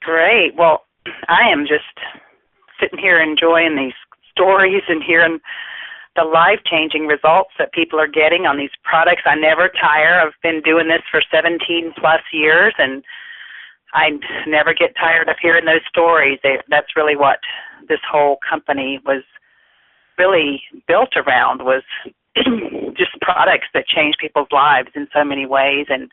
Great. Well, I am just sitting here enjoying these stories and hearing the life-changing results that people are getting on these products. I never tire. I've been doing this for 17-plus years, and I never get tired of hearing those stories. That's really what this whole company was really built around, was just products that change people's lives in so many ways. And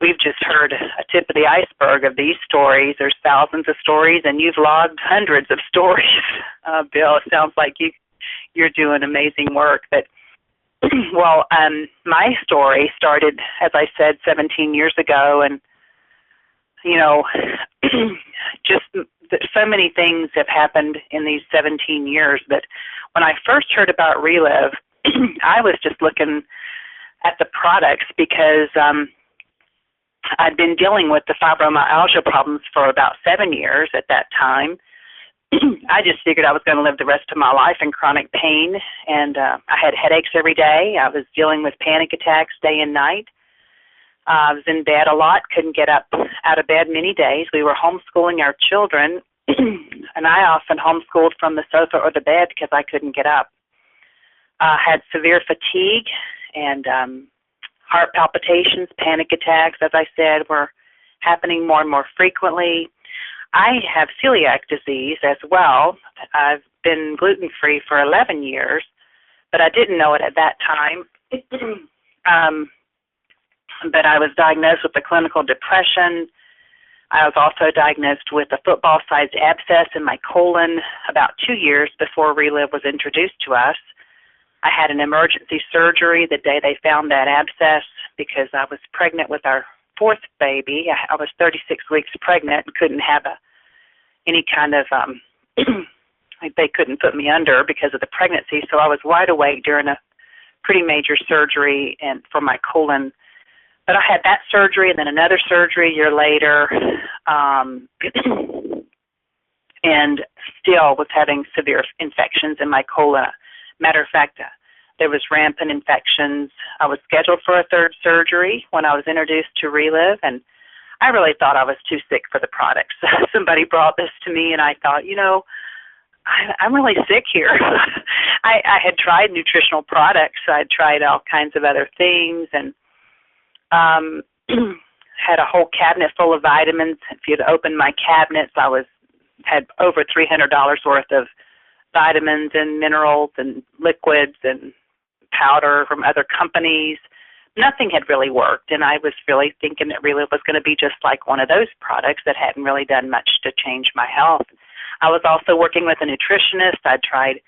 we've just heard a tip of the iceberg of these stories. There's thousands of stories, and you've logged hundreds of stories. Bill, it sounds like you're doing amazing work. But well, my story started, as I said, 17 years ago, and just so many things have happened in these 17 years. But when I first heard about Relive, I was just looking at the products because I'd been dealing with the fibromyalgia problems for about 7 years at that time. I just figured I was going to live the rest of my life in chronic pain, and I had headaches every day. I was dealing with panic attacks day and night. I was in bed a lot, couldn't get up out of bed many days. We were homeschooling our children, and I often homeschooled from the sofa or the bed because I couldn't get up. I had severe fatigue and heart palpitations, panic attacks, as I said, were happening more and more frequently. I have celiac disease as well. I've been gluten-free for 11 years, but I didn't know it at that time. But I was diagnosed with a clinical depression. I was also diagnosed with a football-sized abscess in my colon about 2 years before Relive was introduced to us. I had an emergency surgery the day they found that abscess because I was pregnant with our fourth baby. I was 36 weeks pregnant and couldn't have any kind of, they couldn't put me under because of the pregnancy, so I was wide awake during a pretty major surgery and for my colon. But I had that surgery and then another surgery a year later, and still was having severe infections in my colon. Matter of fact, there was rampant infections. I was scheduled for a third surgery when I was introduced to Relive, and I really thought I was too sick for the products. Somebody brought this to me, and I thought, I'm really sick here. I had tried nutritional products. I'd tried all kinds of other things, and had a whole cabinet full of vitamins. If you'd opened my cabinets, had over $300 worth of vitamins and minerals and liquids and powder from other companies. Nothing had really worked, and I was really thinking that Relive was going to be just like one of those products that hadn't really done much to change my health. I was also working with a nutritionist. I'd tried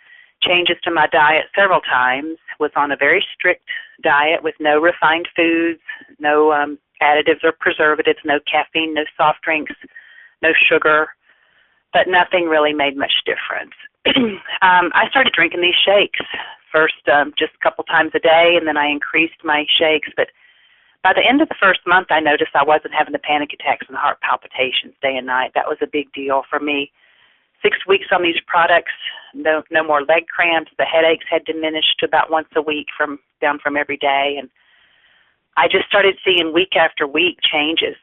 changes to my diet several times, was on a very strict diet with no refined foods, no additives or preservatives, no caffeine, no soft drinks, no sugar, but nothing really made much difference. I started drinking these shakes first just a couple times a day, and then I increased my shakes. But by the end of the first month, I noticed I wasn't having the panic attacks and the heart palpitations day and night. That was a big deal for me. 6 weeks on these products, no more leg cramps. The headaches had diminished to about once a week down from every day. And I just started seeing week after week changes.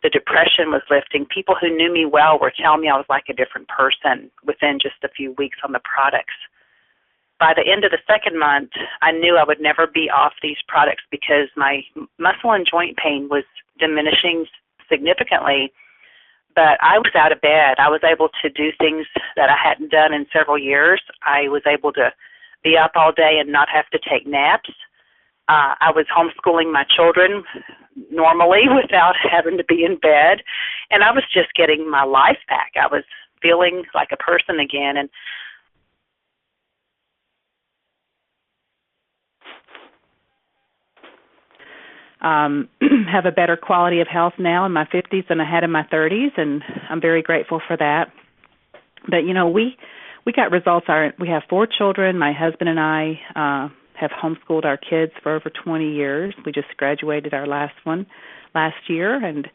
The depression was lifting. People who knew me well were telling me I was like a different person within just a few weeks on the products. By the end of the second month, I knew I would never be off these products because my muscle and joint pain was diminishing significantly. But I was out of bed. I was able to do things that I hadn't done in several years. I was able to be up all day and not have to take naps. I was homeschooling my children normally without having to be in bed. And I was just getting my life back. I was feeling like a person again. And have a better quality of health now in my 50s than I had in my 30s, and I'm very grateful for that. But, we got results. We have 4 children. My husband and I have homeschooled our kids for over 20 years. We just graduated our last one last year, and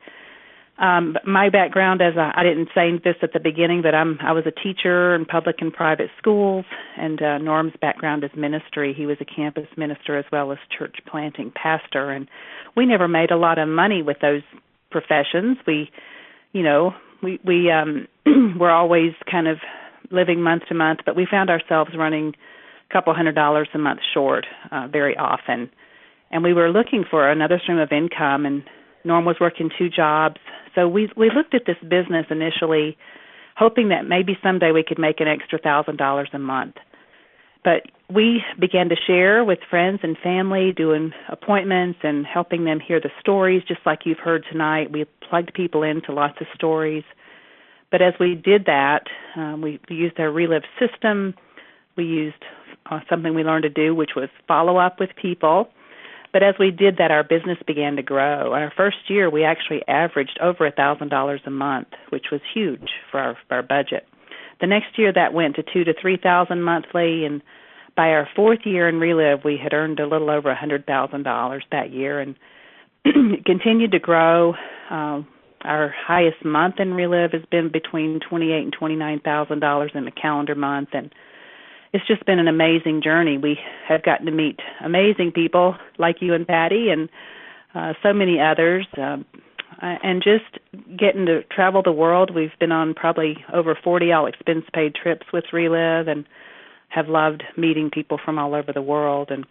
my background, I didn't say this at the beginning, but I was a teacher in public and private schools, and Norm's background is ministry. He was a campus minister as well as church planting pastor, and we never made a lot of money with those professions. We, we were always kind of living month to month, but we found ourselves running a couple $100 a month short very often. And we were looking for another stream of income, and Norm was working 2 jobs. So we looked at this business initially, hoping that maybe someday we could make an extra $1,000 a month. But we began to share with friends and family, doing appointments and helping them hear the stories, just like you've heard tonight. We plugged people into lots of stories. But as we did that, we used our Relive system. We used something we learned to do, which was follow up with people. But as we did that, our business began to grow. Our first year, we actually averaged over $1,000 a month, which was huge for our budget. The next year, that went to $2,000 to $3,000 monthly, and by our 4th year in Relive, we had earned a little over $100,000 that year, and it continued to grow. Our highest month in Relive has been between $28,000 and $29,000 in a calendar month, and it's just been an amazing journey. We have gotten to meet amazing people like you and Patty, and so many others, and just getting to travel the world. We've been on probably over 40 all-expense-paid trips with Relive, and have loved meeting people from all over the world. And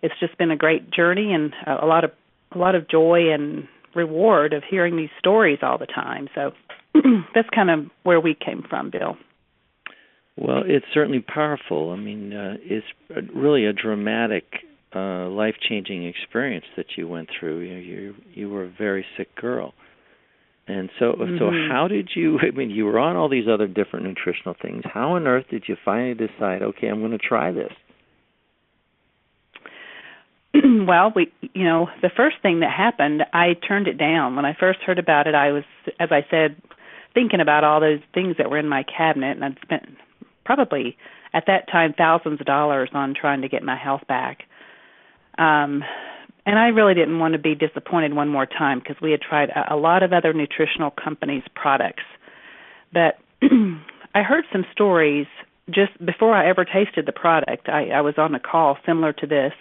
it's just been a great journey, and a lot of joy and reward of hearing these stories all the time. So that's kind of where we came from, Bill. Well, it's certainly powerful. I mean, it's really a dramatic, life-changing experience that you went through. You were a very sick girl. And so how did you, I mean, you were on all these other different nutritional things. How on earth did you finally decide, okay, I'm going to try this? Well, the first thing that happened, I turned it down. When I first heard about it, I was, as I said, thinking about all those things that were in my cabinet, and I'd spent probably at that time thousands of dollars on trying to get my health back. And I really didn't want to be disappointed one more time, because we had tried a lot of other nutritional companies' products. But I heard some stories just before I ever tasted the product. I was on a call similar to this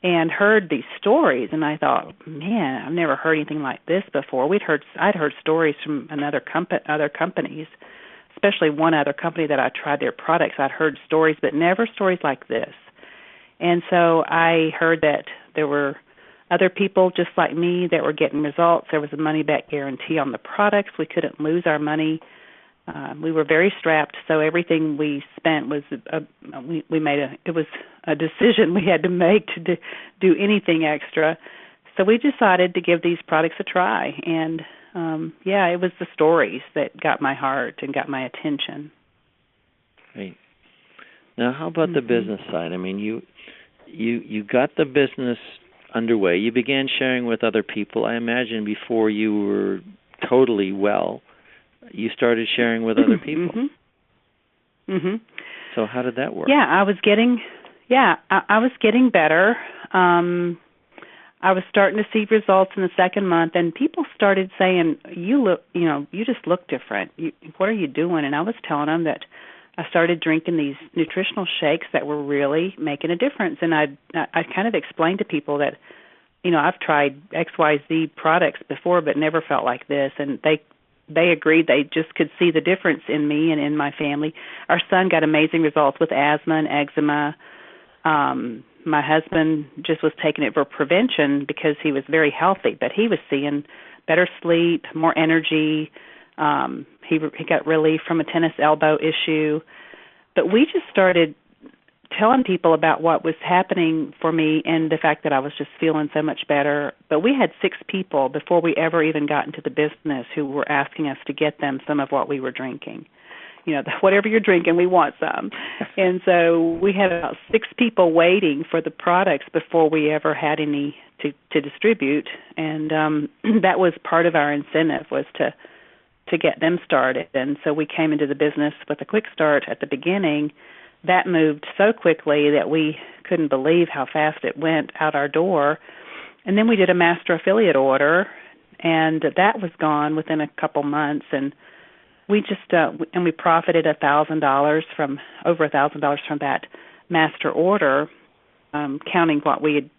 and heard these stories, and I thought, man, I've never heard anything like this before. I'd heard stories from other companies, especially one other company that I tried their products. I'd heard stories, but never stories like this. And so I heard that there were other people just like me that were getting results. There was a money-back guarantee on the products. We couldn't lose our money. We were very strapped, so everything we spent was it was a decision we had to make to do anything extra. So we decided to give these products a try, and it was the stories that got my heart and got my attention. Right. Now, how about the business side? I mean, you got the business underway. You began sharing with other people. I imagine before you were totally well, you started sharing with other people. So how did that work? Yeah, I was getting better. I was starting to see results in the second month, and people started saying, you just look different. What are you doing? And I was telling them that I started drinking these nutritional shakes that were really making a difference. And I kind of explained to people that, I've tried XYZ products before, but never felt like this. And they agreed. They just could see the difference in me and in my family. Our son got amazing results with asthma and eczema. My husband just was taking it for prevention because he was very healthy, but he was seeing better sleep, more energy. He got relief from a tennis elbow issue. But we just started telling people about what was happening for me and the fact that I was just feeling so much better. But we had 6 people before we ever even got into the business who were asking us to get them some of what we were drinking. Whatever you're drinking, we want some. And so we had about 6 people waiting for the products before we ever had any to distribute. And that was part of our incentive, was to get them started. And so we came into the business with a quick start at the beginning. That moved so quickly that we couldn't believe how fast it went out our door. And then we did a master affiliate order, and that was gone within a couple months. And we just we profited $1,000 from that master order, not counting what we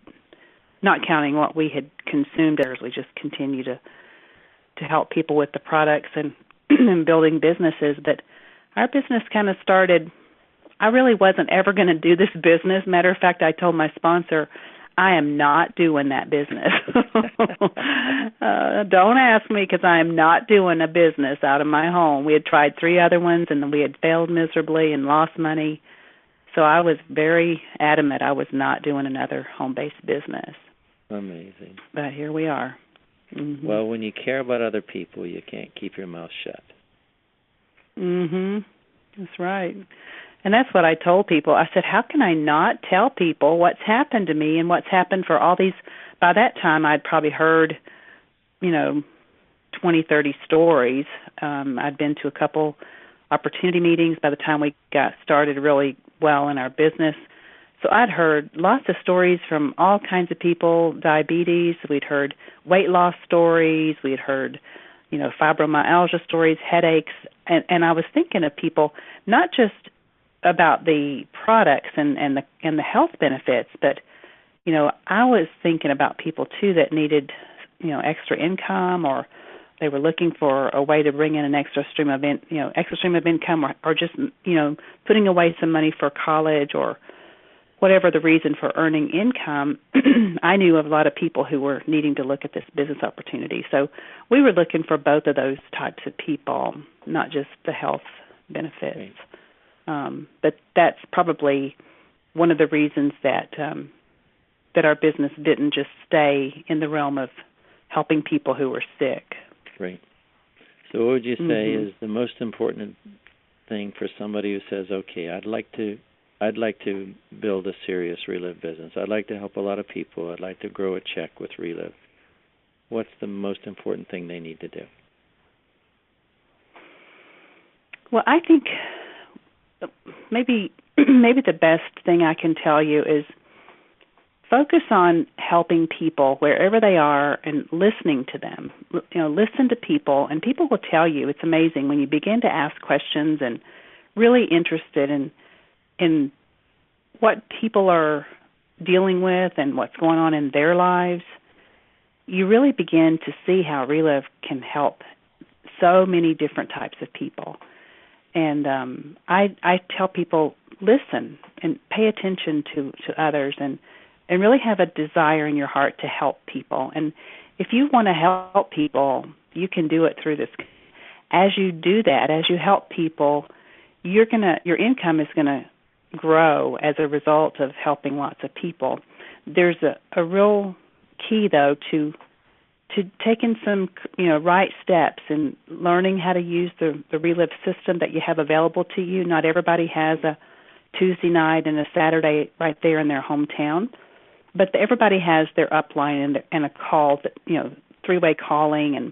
had consumed. We just continue to help people with the products, and and building businesses. But our business kind of started, I really wasn't ever going to do this business. Matter of fact, I told my sponsor, I am not doing that business. Don't ask me, because I am not doing a business out of my home. We had tried 3 other ones, and we had failed miserably and lost money. So I was very adamant I was not doing another home-based business. Amazing. But here we are. Mm-hmm. Well, when you care about other people, you can't keep your mouth shut. That's right. And that's what I told people. I said, how can I not tell people what's happened to me and what's happened for all these? By that time, I'd probably heard, 20, 30 stories. I'd been to a couple opportunity meetings by the time we got started really well in our business. So I'd heard lots of stories from all kinds of people, diabetes. We'd heard weight loss stories. We'd heard, fibromyalgia stories, headaches. And I was thinking of people, not just about the products and the health benefits, but I was thinking about people too that needed extra income, or they were looking for a way to bring in an extra stream of income, or just putting away some money for college, or whatever the reason for earning income. I knew of a lot of people who were needing to look at this business opportunity. So we were looking for both of those types of people, not just the health benefits. Right. But that's probably one of the reasons that our business didn't just stay in the realm of helping people who were sick. Right. So what would you say is the most important thing for somebody who says, okay, I'd like to build a serious Relive business. I'd like to help a lot of people. I'd like to grow a check with Relive. What's the most important thing they need to do? Well, I think maybe the best thing I can tell you is focus on helping people wherever they are and listening to them. Listen to people, and people will tell you. It's amazing when you begin to ask questions and really interested in what people are dealing with and what's going on in their lives. You really begin to see how Relive can help so many different types of people. And I tell people, listen and pay attention to others, and really have a desire in your heart to help people. And if you want to help people, you can do it through this. As you do that, as you help people, your income is going to grow as a result of helping lots of people. There's a real key, though, to taking some right steps and learning how to use the Relive system that you have available to you. Not everybody has a Tuesday night and a Saturday right there in their hometown, but everybody has their upline and a call, that 3-way calling, and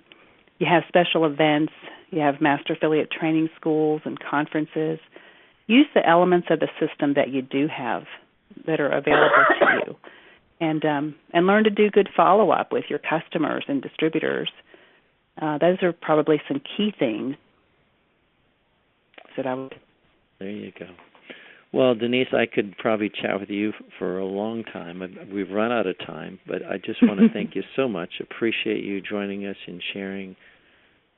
you have special events. You have master affiliate training schools and conferences. Use the elements of the system that you do have that are available to you. And learn to do good follow-up with your customers and distributors. Those are probably some key things that I would. There you go. Well, Denise, I could probably chat with you for a long time. We've run out of time, but I just want to thank you so much. Appreciate you joining us and sharing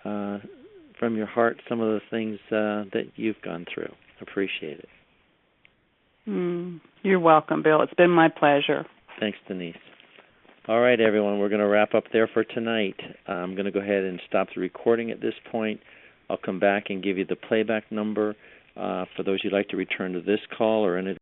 from your heart some of the things that you've gone through. Appreciate it. You're welcome, Bill. It's been my pleasure. Thanks, Denise. All right, everyone, we're going to wrap up there for tonight. I'm going to go ahead and stop the recording at this point. I'll come back and give you the playback number for those who'd like to return to this call or any